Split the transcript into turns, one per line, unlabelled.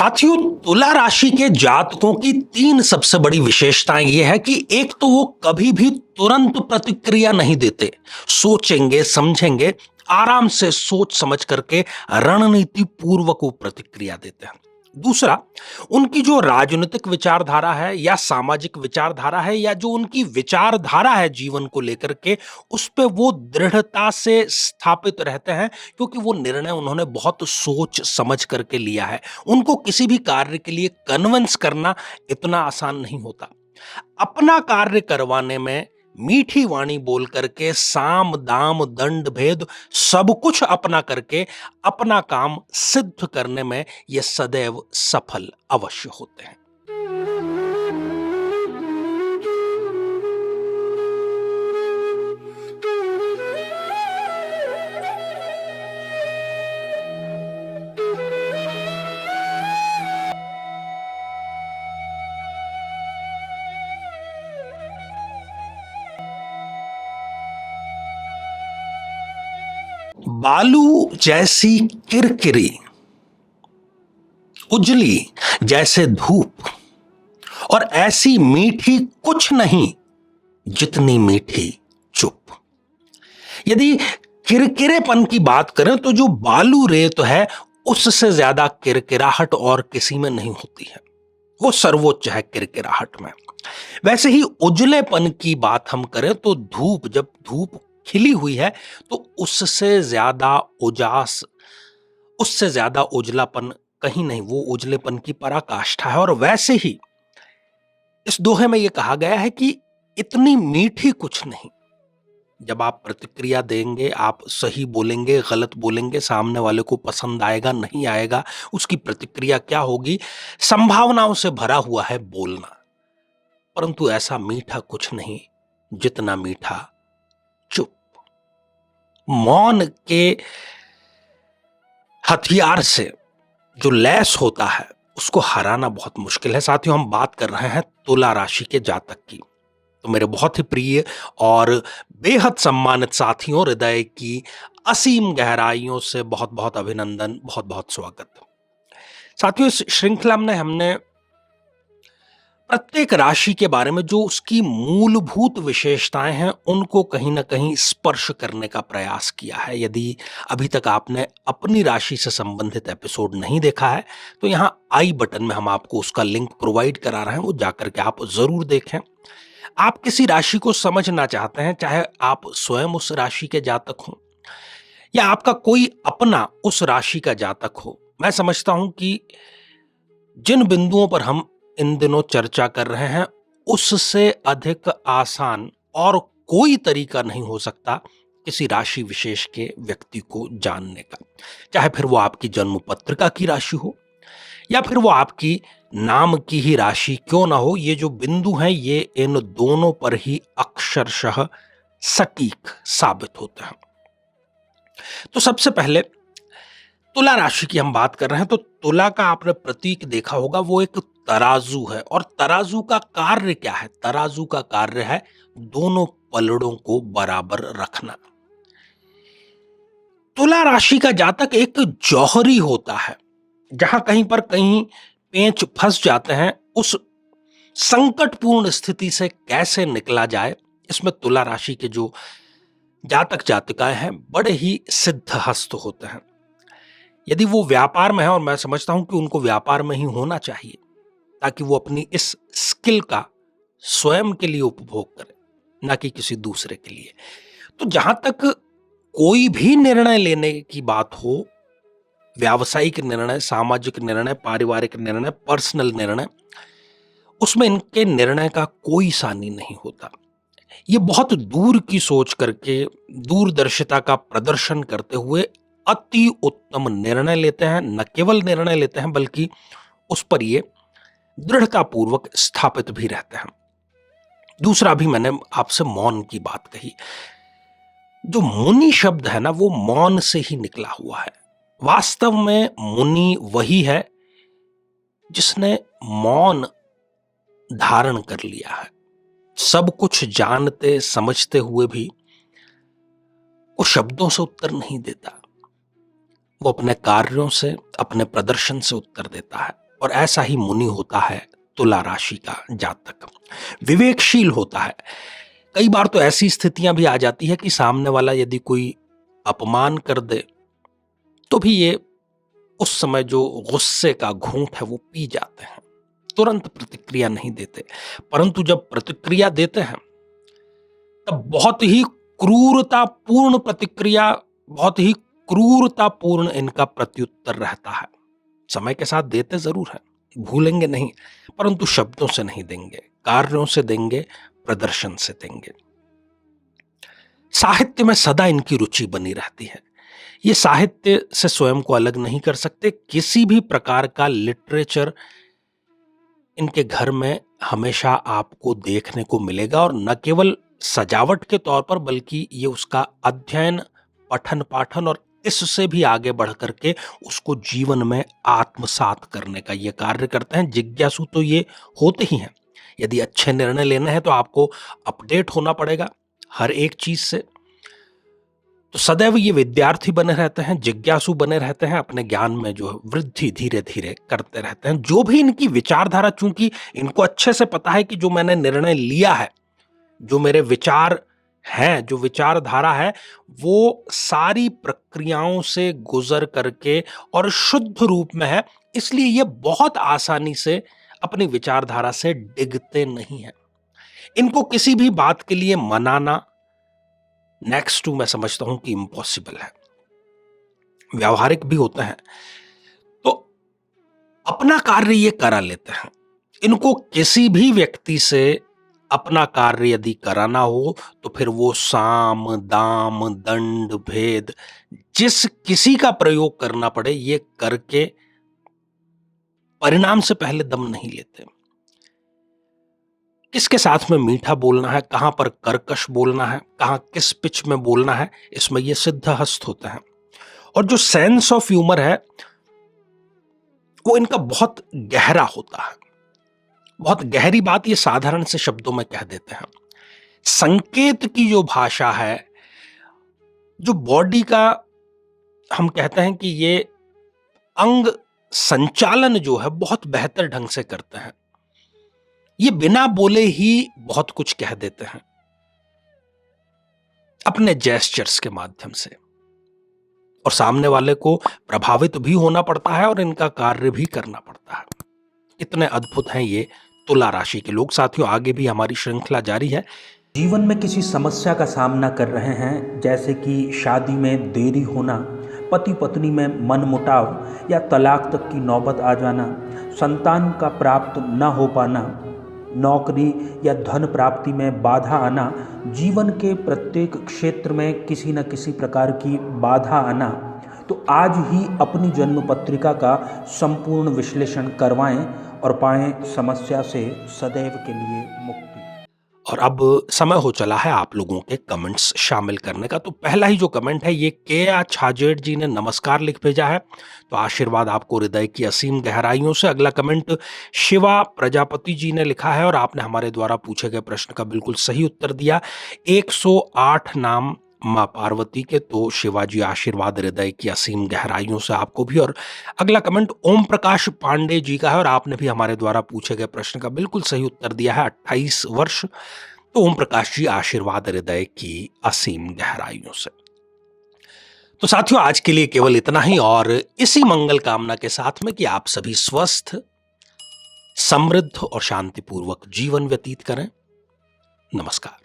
साथियों, तुला राशि के जातकों की तीन सबसे बड़ी विशेषताएं ये है कि एक तो वो कभी भी तुरंत प्रतिक्रिया नहीं देते। सोचेंगे, समझेंगे, आराम से सोच समझ करके रणनीति पूर्वक वो प्रतिक्रिया देते हैं। दूसरा, उनकी जो राजनीतिक विचारधारा है या सामाजिक विचारधारा है या जो उनकी विचारधारा है जीवन को लेकर के, उस पे वो दृढ़ता से स्थापित रहते हैं, क्योंकि वो निर्णय उन्होंने बहुत सोच समझ करके लिया है। उनको किसी भी कार्य के लिए कन्विंस करना इतना आसान नहीं होता। अपना कार्य करवाने में मीठी वाणी बोल करके, साम दाम दंड भेद सब कुछ अपना करके अपना काम सिद्ध करने में ये सदैव सफल अवश्य होते हैं। बालू जैसी किरकिरी, उजली जैसे धूप, और ऐसी मीठी कुछ नहीं जितनी मीठी चुप। यदि किरकिरेपन की बात करें तो जो बालू रेत है, उससे ज्यादा किरकिराहट और किसी में नहीं होती है। वो सर्वोच्च है किरकिराहट में। वैसे ही उजलेपन की बात हम करें तो धूप, जब धूप खिली हुई है तो उससे ज्यादा उजास, उससे ज्यादा उजलापन कहीं नहीं। वो उजलेपन की पराकाष्ठा है। और वैसे ही इस दोहे में यह कहा गया है कि इतनी मीठी कुछ नहीं। जब आप प्रतिक्रिया देंगे, आप सही बोलेंगे, गलत बोलेंगे, सामने वाले को पसंद आएगा, नहीं आएगा, उसकी प्रतिक्रिया क्या होगी, संभावनाओं से भरा हुआ है बोलना। परंतु ऐसा मीठा कुछ नहीं जितना मीठा चुप। मौन के हथियार से जो लैस होता है, उसको हराना बहुत मुश्किल है। साथियों, हम बात कर रहे हैं तुला राशि के जातक की। तो मेरे बहुत ही प्रिय और बेहद सम्मानित साथियों, हृदय की असीम गहराइयों से बहुत बहुत अभिनंदन, बहुत बहुत स्वागत। साथियों, इस श्रृंखला में हमने प्रत्येक राशि के बारे में जो उसकी मूलभूत विशेषताएं हैं, उनको कहीं ना कहीं स्पर्श करने का प्रयास किया है। यदि अभी तक आपने अपनी राशि से संबंधित एपिसोड नहीं देखा है तो यहाँ आई बटन में हम आपको उसका लिंक प्रोवाइड करा रहे हैं, वो जाकर के आप जरूर देखें। आप किसी राशि को समझना चाहते हैं, चाहे आप स्वयं उस राशि के जातक हो या आपका कोई अपना उस राशि का जातक हो, मैं समझता हूं कि जिन बिंदुओं पर हम इन दिनों चर्चा कर रहे हैं, उससे अधिक आसान और कोई तरीका नहीं हो सकता किसी राशि विशेष के व्यक्ति को जानने का। चाहे फिर वो आपकी जन्म पत्रिका की राशि हो या फिर वो आपकी नाम की ही राशि क्यों ना हो, ये जो बिंदु हैं ये इन दोनों पर ही अक्षरशः सटीक साबित होते हैं। तो सबसे पहले तुला राशि की हम बात कर रहे हैं। तो तुला का आपने प्रतीक देखा होगा, वो एक तराजू है। और तराजू का कार्य क्या है? तराजू का कार्य है दोनों पलड़ों को बराबर रखना। तुला राशि का जातक एक जौहरी होता है। जहां कहीं पर कहीं पेंच फंस जाते हैं, उस संकटपूर्ण स्थिति से कैसे निकला जाए, इसमें तुला राशि के जो जातक जातिकाएं हैं बड़े ही सिद्धहस्त होते हैं। यदि वो व्यापार में है, और मैं समझता हूं कि उनको व्यापार में ही होना चाहिए, ताकि वो अपनी इस स्किल का स्वयं के लिए उपभोग करे, ना कि किसी दूसरे के लिए। तो जहां तक कोई भी निर्णय लेने की बात हो, व्यावसायिक निर्णय, सामाजिक निर्णय, पारिवारिक निर्णय, पर्सनल निर्णय, उसमें इनके निर्णय का कोई सानी नहीं होता। ये बहुत दूर की सोच करके, दूरदर्शिता का प्रदर्शन करते हुए अति उत्तम निर्णय लेते हैं। न केवल निर्णय लेते हैं, बल्कि उस पर ये दृढ़तापूर्वक स्थापित भी रहते हैं। दूसरा, भी मैंने आपसे मौन की बात कही। जो मुनि शब्द है ना, वो मौन से ही निकला हुआ है। वास्तव में मुनि वही है जिसने मौन धारण कर लिया है। सब कुछ जानते समझते हुए भी वो शब्दों से उत्तर नहीं देता, वो अपने कार्यों से, अपने प्रदर्शन से उत्तर देता है। और ऐसा ही मुनि होता है तुला राशि का जातक। विवेकशील होता है। कई बार तो ऐसी स्थितियां भी आ जाती है कि सामने वाला यदि कोई अपमान कर दे तो भी ये उस समय जो गुस्से का घूंट है वो पी जाते हैं, तुरंत प्रतिक्रिया नहीं देते। परंतु जब प्रतिक्रिया देते हैं तब बहुत ही क्रूरतापूर्ण प्रतिक्रिया, बहुत ही क्रूरतापूर्ण इनका प्रत्युत्तर रहता है। समय के साथ देते जरूर हैं, भूलेंगे नहीं, परंतु शब्दों से नहीं देंगे, कार्यों से देंगे, प्रदर्शन से देंगे। साहित्य में सदा इनकी रुचि बनी रहती है। ये साहित्य से स्वयं को अलग नहीं कर सकते। किसी भी प्रकार का लिटरेचर इनके घर में हमेशा आपको देखने को मिलेगा, और न केवल सजावट के तौर पर बल्कि ये उसका अध्ययन, पठन पाठन और इससे भी आगे बढ़ करके उसको जीवन में आत्मसात करने का ये कार्य करते हैं। जिज्ञासु तो ये होते ही हैं। यदि अच्छे निर्णय लेने हैं तो आपको अपडेट होना पड़ेगा हर एक चीज से। तो सदैव ये विद्यार्थी बने रहते हैं, जिज्ञासु बने रहते हैं, अपने ज्ञान में जो वृद्धि धीरे धीरे करते रहते हैं। जो भी इनकी विचारधारा, चूंकि इनको अच्छे से पता है कि जो मैंने निर्णय लिया है, जो मेरे विचार हैं, जो विचारधारा है, वो सारी प्रक्रियाओं से गुजर करके और शुद्ध रूप में है, इसलिए ये बहुत आसानी से अपनी विचारधारा से डिगते नहीं हैं। इनको किसी भी बात के लिए मनाना नेक्स्ट टू मैं समझता हूं कि इम्पॉसिबल है। व्यावहारिक भी होते हैं तो अपना कार्य ये करा लेते हैं। इनको किसी भी व्यक्ति से अपना कार्य यदि कराना हो तो फिर वो साम दाम दंड भेद जिस किसी का प्रयोग करना पड़े ये करके परिणाम से पहले दम नहीं लेते। किसके साथ में मीठा बोलना है, कहां पर कर्कश बोलना है, कहां किस पिच में बोलना है, इसमें ये सिद्धहस्त होते हैं। और जो सेंस ऑफ ह्यूमर है वो इनका बहुत गहरा होता है। बहुत गहरी बात ये साधारण से शब्दों में कह देते हैं। संकेत की जो भाषा है, जो बॉडी का हम कहते हैं कि ये अंग संचालन जो है बहुत बेहतर ढंग से करते हैं। ये बिना बोले ही बहुत कुछ कह देते हैं अपने जेस्चर्स के माध्यम से, और सामने वाले को प्रभावित भी होना पड़ता है और इनका कार्य भी करना पड़ता है। इतने अद्भुत हैं ये तुला राशि के लोग। साथियों, आगे भी हमारी श्रृंखला जारी है।
जीवन में किसी समस्या का सामना कर रहे हैं, जैसे कि शादी में देरी होना, पति पत्नी में मनमुटाव या तलाक तक की नौबत आ जाना, संतान का प्राप्त न हो पाना, नौकरी या धन प्राप्ति में बाधा आना, जीवन के प्रत्येक क्षेत्र में किसी न किसी प्रकार की बाधा आना, तो आज ही अपनी जन्म पत्रिका का संपूर्ण विश्लेषण करवाएं और पाएं समस्या से सदैव के लिए मुक्ति।
और अब समय हो चला है आप लोगों के कमेंट्स शामिल करने का। तो पहला ही जो कमेंट है ये के छाजेड़ जी ने नमस्कार लिख भेजा है, तो आशीर्वाद आपको हृदय की असीम गहराइयों से। अगला कमेंट शिवा प्रजापति जी ने लिखा है और आपने हमारे द्वारा पूछे गए प्रश्न का बिल्कुल सही उत्तर दिया। 108 नाम माँ पार्वती के, तो शिवाजी आशीर्वाद हृदय की असीम गहराइयों से आपको भी। और अगला कमेंट ओम प्रकाश पांडे जी का है और आपने भी हमारे द्वारा पूछे गए प्रश्न का बिल्कुल सही उत्तर दिया है, 28 वर्ष। तो ओम प्रकाश जी आशीर्वाद हृदय की असीम गहराइयों से। तो साथियों, आज के लिए केवल इतना ही, और इसी मंगल कामना के साथ में कि आप सभी स्वस्थ, समृद्ध और शांतिपूर्वक जीवन व्यतीत करें। नमस्कार।